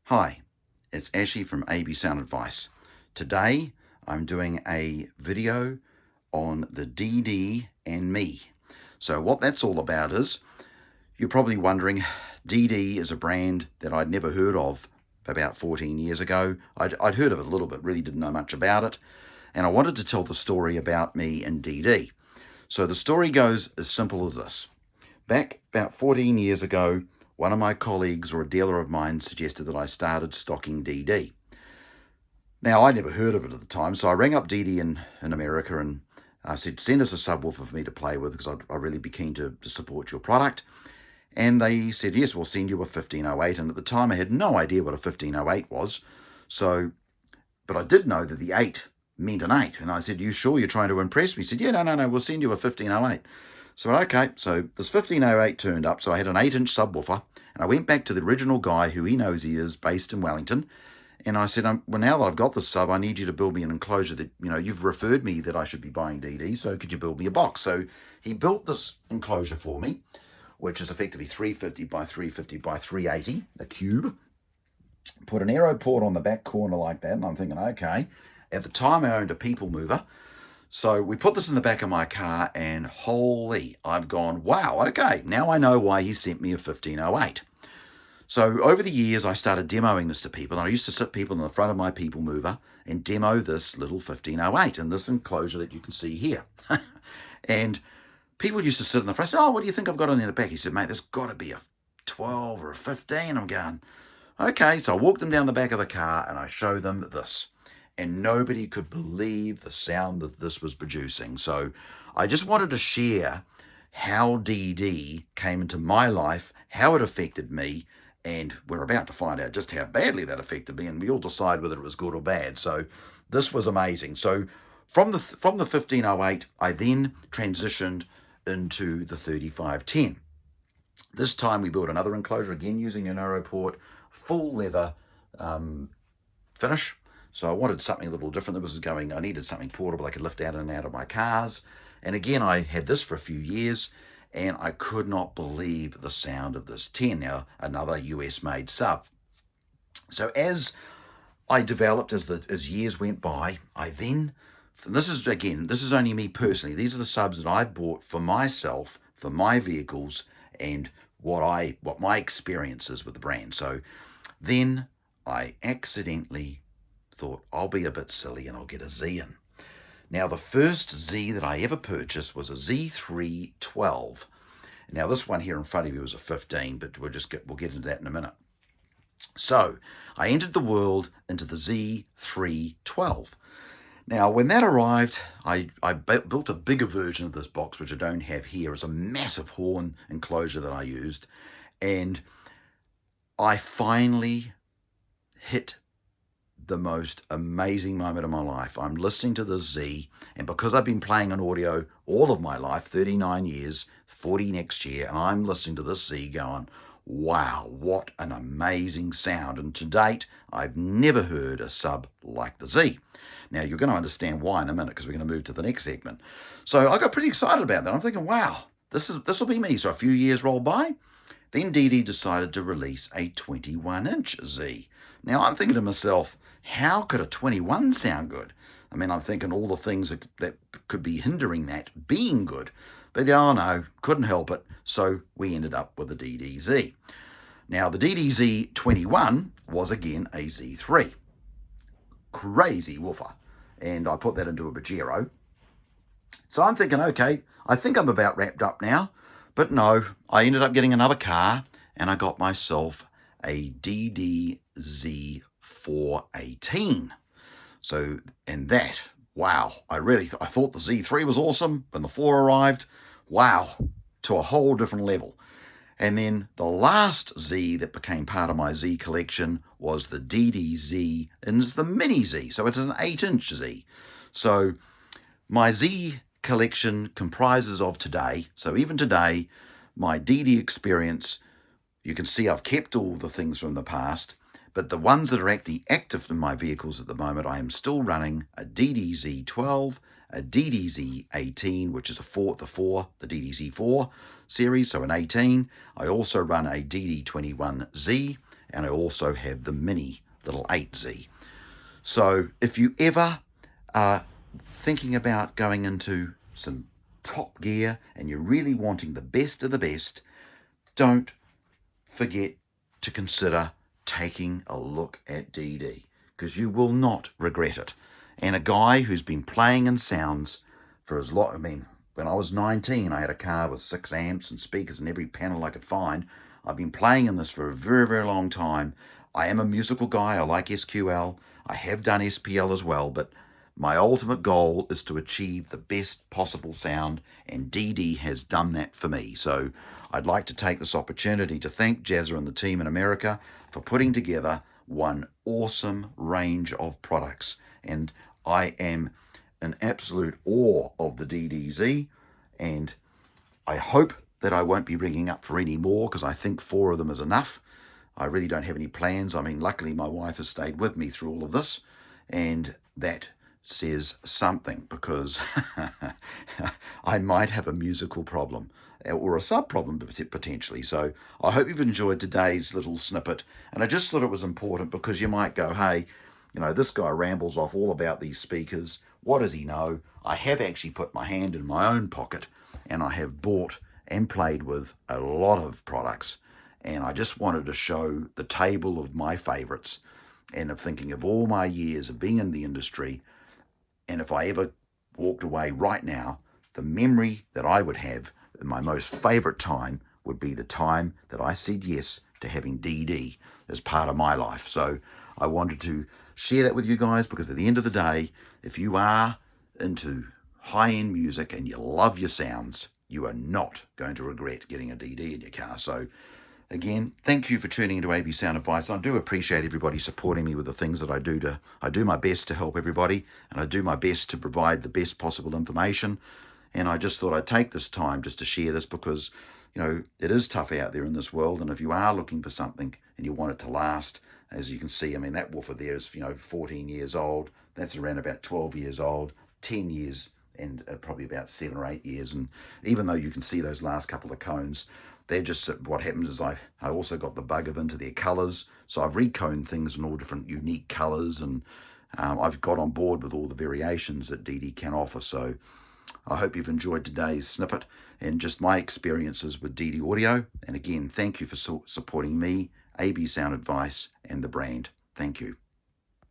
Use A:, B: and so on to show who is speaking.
A: Hi, it's Ashy from AB Sound Advice. Today I'm doing a video on the DD and me. So what that's all about is, you're probably wondering, DD is a brand that I'd never heard of about 14 years ago. I'd heard of it a little bit, really didn't know much about it. And I wanted to tell the story about me and DD. So the story goes as simple as this. Back about 14 years ago, one of my colleagues or a dealer of mine suggested that I started stocking DD. Now, I never heard of it at the time, so I rang up DD in America and said, send us a subwoofer for me to play with because I'd really be keen to support your product. And they said, yes, we'll send you a 1508. And at the time, I had no idea what a 1508 was. But I did know that the 8 meant an 8. And I said, you sure you're trying to impress me? He said, yeah, no, we'll send you a 1508. So, okay, so this 1508 turned up, so I had an 8-inch subwoofer, and I went back to the original guy who he knows he is, based in Wellington, and I said, well, now that I've got this sub, I need you to build me an enclosure that, you've referred me that I should be buying DD, so could you build me a box? So he built this enclosure for me, which is effectively 350 by 350 by 380, a cube. Put an aero port on the back corner like that, and I'm thinking, okay. At the time, I owned a people mover, so we put this in the back of my car, and holy, I've gone, wow, okay, now I know why he sent me a 1508. So over the years, I started demoing this to people, and I used to sit people in the front of my people mover and demo this little 1508 in this enclosure that you can see here. And people used to sit in the front and say, oh, what do you think I've got on the back? He said, mate, there's got to be a 12 or a 15. I'm going, okay. So I walked them down the back of the car, and I showed them this. And nobody could believe the sound that this was producing. So I just wanted to share how DD came into my life, how it affected me, and we're about to find out just how badly that affected me, and we all decide whether it was good or bad. So this was amazing. So from the 1508, I then transitioned into the 3510. This time we built another enclosure, again using an aero port, full leather finish. So I wanted something a little different. I needed something portable I could lift out and out of my cars. And again, I had this for a few years, and I could not believe the sound of this 10, now another US-made sub. So as I developed, as years went by, this is only me personally. These are the subs that I've bought for myself, for my vehicles, and what my experience is with the brand. So then I accidentally thought, I'll be a bit silly and I'll get a Z in. Now, the first Z that I ever purchased was a Z312. Now, this one here in front of you is a 15, but we'll get into that in a minute. So I entered the world into the Z312. Now, when that arrived, I built a bigger version of this box, which I don't have here. It's a massive horn enclosure that I used. And I finally hit the most amazing moment of my life. I'm listening to the Z, and because I've been playing an audio all of my life, 39 years, 40 next year, and I'm listening to this Z going, wow, what an amazing sound. And to date, I've never heard a sub like the Z. Now, you're going to understand why in a minute, because we're going to move to the next segment. So I got pretty excited about that. I'm thinking, wow, this will be me. So a few years rolled by. Then DD decided to release a 21-inch Z. Now, I'm thinking to myself, how could a 21 sound good? I mean, I'm thinking all the things that could be hindering that being good. But oh no, couldn't help it. So we ended up with the DDZ. Now, the DDZ 21 was again a Z3. Crazy woofer. And I put that into a Pajero. So I'm thinking, okay, I think I'm about wrapped up now. But no, I ended up getting another car, and I got myself a DDZ 418. So, and that, wow, I thought the Z3 was awesome. When the 4 arrived, wow, to a whole different level. And then the last Z that became part of my Z collection was the DDZ, and it's the mini Z, so it's an 8-inch Z. So my Z collection comprises of today, so even today, my DD experience, you can see I've kept all the things from the past, but the ones that are actually active in my vehicles at the moment, I am still running a DDZ12, a DDZ18, which is the DDZ4 series, so an 18. I also run a DD21Z, and I also have the mini little 8Z. So if you ever are thinking about going into some top gear and you're really wanting the best of the best, don't forget to consider taking a look at DD, because you will not regret it. And a guy who's been playing in sounds for as long, I mean, when I was 19, I had a car with 6 amps and speakers and every panel I could find. I've been playing in this for a very, very long time. I am a musical guy. I like SQL. I have done SPL as well, but my ultimate goal is to achieve the best possible sound, and DD has done that for me. So I'd like to take this opportunity to thank Jazza and the team in America for putting together one awesome range of products. And I am in absolute awe of the DDZ, and I hope that I won't be ringing up for any more, because I think 4 of them is enough. I really don't have any plans. I mean, luckily my wife has stayed with me through all of this, and that says something, because I might have a musical problem or a sub problem potentially. So I hope you've enjoyed today's little snippet, and I just thought it was important because you might go, hey, you know, this guy rambles off all about these speakers. What does he know? I have actually put my hand in my own pocket, and I have bought and played with a lot of products, and I just wanted to show the table of my favorites, and of thinking of all my years of being in the industry. And if I ever walked away right now, the memory that I would have in my most favorite time would be the time that I said yes to having DD as part of my life. So I wanted to share that with you guys, because at the end of the day, if you are into high-end music and you love your sounds, you are not going to regret getting a DD in your car. So again, thank you for tuning into AB Sound Advice. And I do appreciate everybody supporting me with the things that I do. I do my best to help everybody, and I do my best to provide the best possible information. And I just thought I'd take this time just to share this, because, you know, it is tough out there in this world. And if you are looking for something and you want it to last, as you can see, I mean, that woofer there is, 14 years old. That's around about 12 years old, 10 years, and probably about 7 or 8 years. And even though you can see those last couple of cones, they're just, what happens is I also got the bug of into their colours. So I've reconed things in all different unique colours, and I've got on board with all the variations that DD can offer. So I hope you've enjoyed today's snippet and just my experiences with DD Audio. And again, thank you for supporting me, AB Sound Advice, and the brand. Thank you.